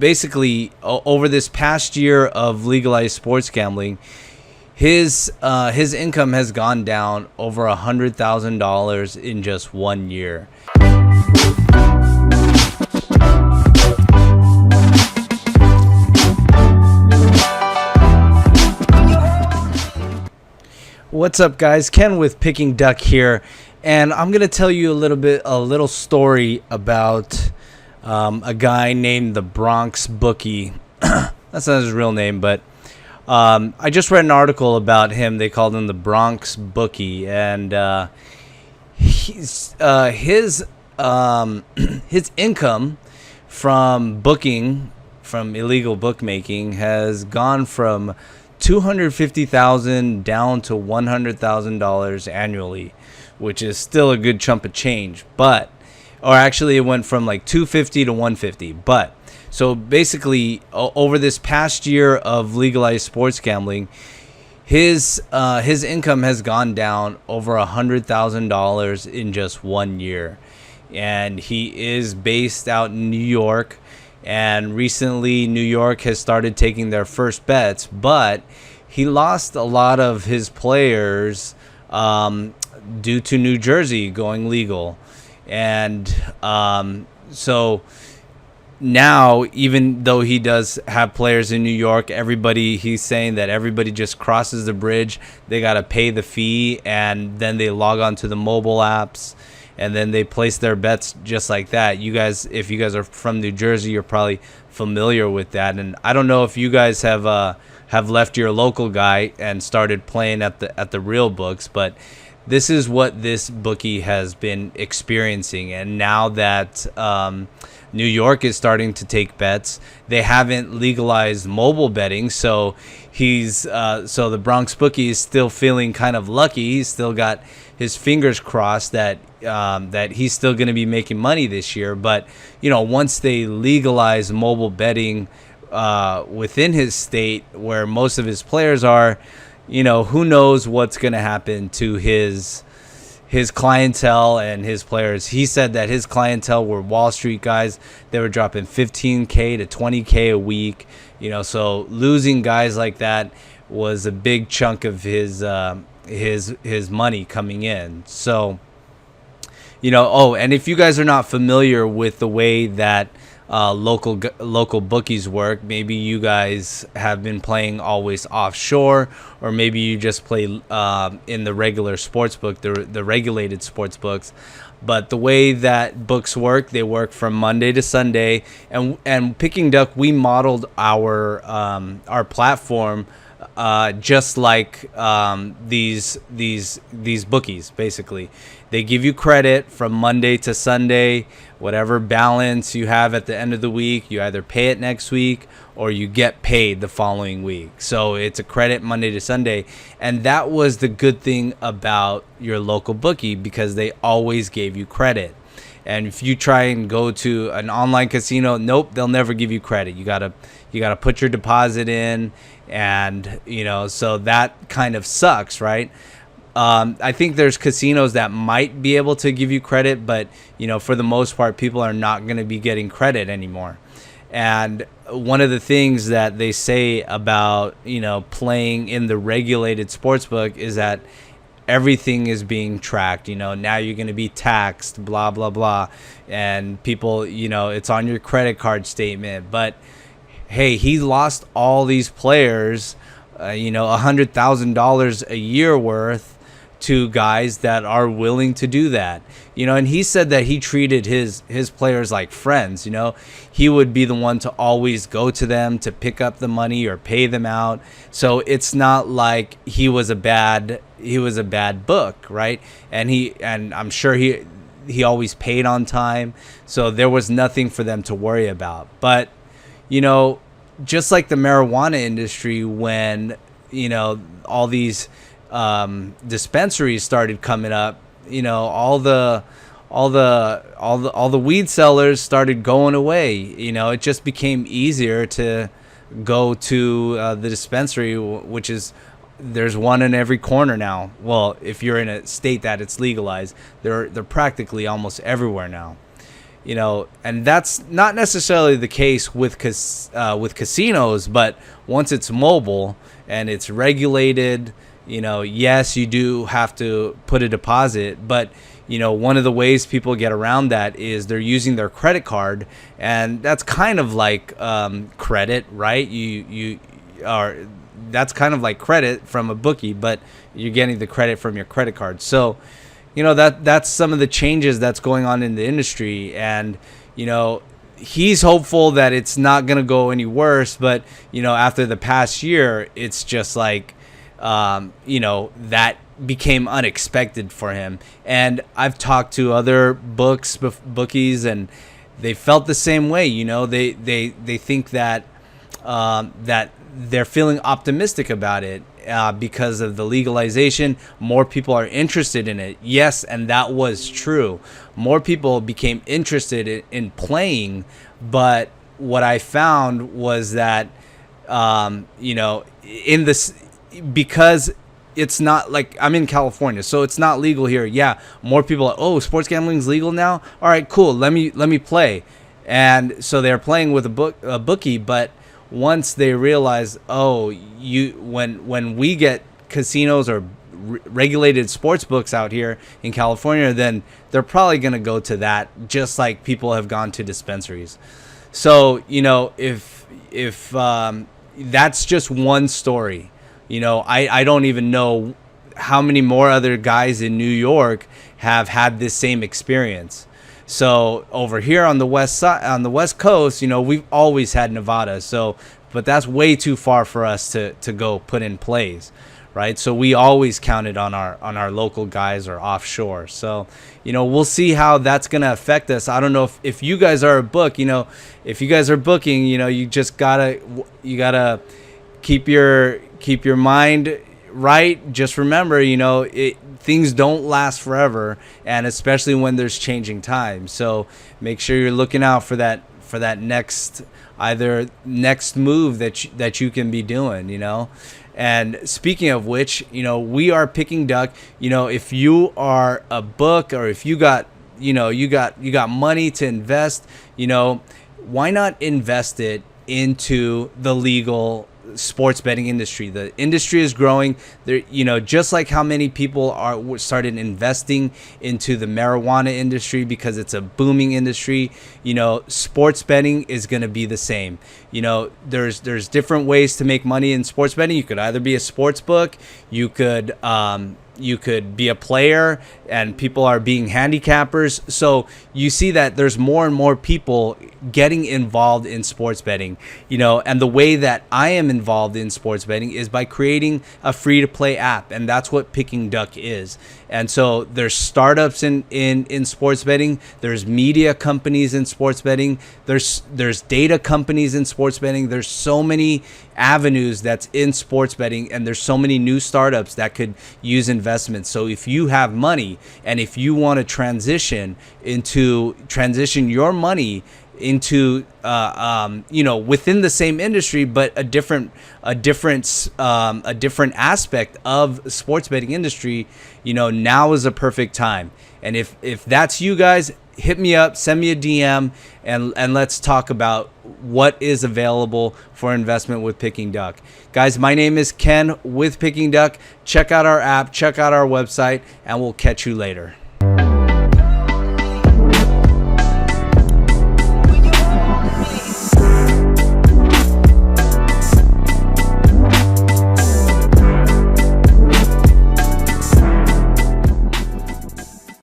basically, over this past year of legalized sports gambling, his income has gone down over $100,000 in just 1 year. What's up, guys? Ken with Picking Duck here, and I'm gonna tell you a little story about a guy named the Bronx Bookie. That's not his real name, but I just read an article about him. They called him the Bronx Bookie, and his income from illegal bookmaking has gone from $250,000 down to $100,000 annually, which is still a good chunk of change. Or actually, it went from like $250 to $150. But so basically, over this past year of legalized sports gambling, his income has gone down over $100,000 in just 1 year, and he is based out in New York. And recently, New York has started taking their first bets, but he lost a lot of his players due to New Jersey going legal. And so now, even though he does have players in New York, he's saying that everybody just crosses the bridge. They got to pay the fee, and then they log on to the mobile apps, and then they place their bets just like that. You guys, if you guys are from New Jersey, you're probably familiar with that. And I don't know if you guys have left your local guy and started playing at the real books, but this is what this bookie has been experiencing. And now that New York is starting to take bets, they haven't legalized mobile betting, so so the Bronx Bookie is still feeling kind of lucky. He's still got his fingers crossed that he's still going to be making money this year. But once they legalize mobile betting within his state, where most of his players are, who knows what's going to happen to his clientele and his players. He said that his clientele were Wall Street guys. They were dropping $15K to $20K a week. So losing guys like that was a big chunk of his money coming in. So, and if you guys are not familiar with the way that local bookies work, maybe you guys have been playing always offshore, or maybe you just play in the regular sports book, the regulated sports books. But the way that books work, they work from Monday to Sunday, and Picking Duck, we modeled our platform just like these bookies. Basically, they give you credit from Monday to Sunday. Whatever balance you have at the end of the week, you either pay it next week or you get paid the following week. So it's a credit Monday to Sunday. And that was the good thing about your local bookie, because they always gave you credit. And if you try and go to an online casino, nope, they'll never give you credit. You gotta put your deposit in, and so that kind of sucks, right? I think there's casinos that might be able to give you credit, but for the most part, people are not going to be getting credit anymore. And one of the things that they say about playing in the regulated sportsbook is that everything is being tracked. Now you're going to be taxed, blah blah blah, and people, it's on your credit card statement. But hey, he lost all these players, $100,000 a year worth, to guys that are willing to do that. And he said that he treated his players like friends. He would be the one to always go to them to pick up the money or pay them out. So it's not like he was a bad book, right? And I'm sure he always paid on time, so there was nothing for them to worry about. But just like the marijuana industry, when all these dispensaries started coming up, all the weed sellers started going away. It just became easier to go to the dispensary, which is, there's one in every corner now. Well, if you're in a state that it's legalized, they're practically almost everywhere now. And that's not necessarily the case with casinos, but once it's mobile and it's regulated, yes, you do have to put a deposit, but one of the ways people get around that is they're using their credit card, and that's kind of like credit, right? You are That's kind of like credit from a bookie, but you're getting the credit from your credit card. So, that's some of the changes that's going on in the industry, and he's hopeful that it's not going to go any worse, but after the past year, it's just like that became unexpected for him. And I've talked to other bookies, and they felt the same way. They think that that they're feeling optimistic about it because of the legalization. More people are interested in it. Yes, and that was true. More people became interested in playing, but what I found was that in this, because it's not like, I'm in California, so it's not legal here. Yeah, more people are, oh, sports gambling's legal now? All right, cool. Let me play. And so they're playing with a bookie, but once they realize, oh, when we get casinos or regulated sports books out here in California, then they're probably going to go to that, just like people have gone to dispensaries. So, if that's just one story. I don't even know how many more other guys in New York have had this same experience. So over here on the west side, on the West Coast, we've always had Nevada. So, but that's way too far for us to go put in plays, right? So we always counted on our local guys or offshore. So, we'll see how that's gonna affect us. I don't know if you guys are a book, if you guys are booking, you just gotta keep your mind right. Just remember, things don't last forever, and especially when there's changing times. So make sure you're looking out for that next move that you can be doing. And speaking of which, we are Picking Duck. If you are a book, or if you got money to invest, why not invest it into the legal sports betting industry? The industry is growing there, just like how many people started investing into the marijuana industry because it's a booming industry. Sports betting is going to be the same. There's different ways to make money in sports betting. You could either be a sports book, you could be a player, and people are being handicappers. So you see that there's more and more people getting involved in sports betting, and the way that I am involved in sports betting is by creating a free to play app. And that's what Picking Duck is. And so there's startups in sports betting. There's media companies in sports betting. There's data companies in sports betting. There's so many avenues that's in sports betting, and there's so many new startups that could use investments. So if you have money, and if you want to transition your money into within the same industry, but a different aspect of sports betting industry, now is a perfect time. And if that's you guys, hit me up, send me a DM, and let's talk about what is available for investment with Picking Duck. Guys, my name is Ken with Picking Duck. Check out our app, check out our website, and we'll catch you later.